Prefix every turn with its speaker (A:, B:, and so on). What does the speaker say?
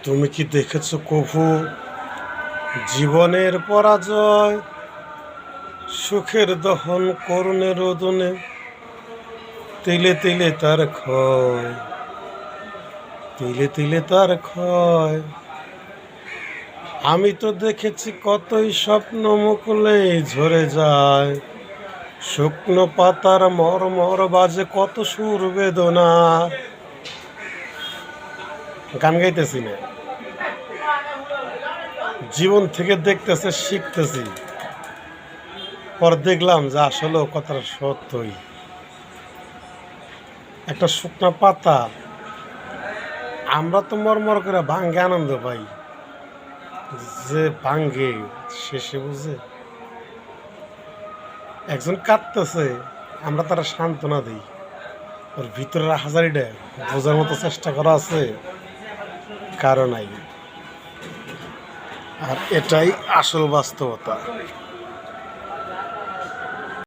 A: তুমি কি দেখেছো কভু জীবনের পরাজয়, সুখের দহন করুণে রোদনে, তিলে তিলে তার ক্ষয়, তিলে তিলে তার ক্ষয়। আমি তো দেখেছি কতই স্বপ্ন মুকুলে ঝরে যায়, শুকনো পাতার মরমর বাজে কত সুর বেদনা। গান গাইতেছি না, জীবন থেকে দেখতেছে শিখতেছি। পর দেখলাম যে আসলে কথাটা সত্যই। একটা শুকনো পাতা আমরা তো মরমর করে ভাঙ্গে আনন্দ পাই, যে ভাঙ্গে শেষে বুঝে একজন কাঁদতেছে, আমরা তারা সান্ত্বনা দিই। ওর ভিতরের হাজারিটা বোঝার মতো চেষ্টা করা আছে কারো নাই। আর এটাই আসল বাস্তবতা।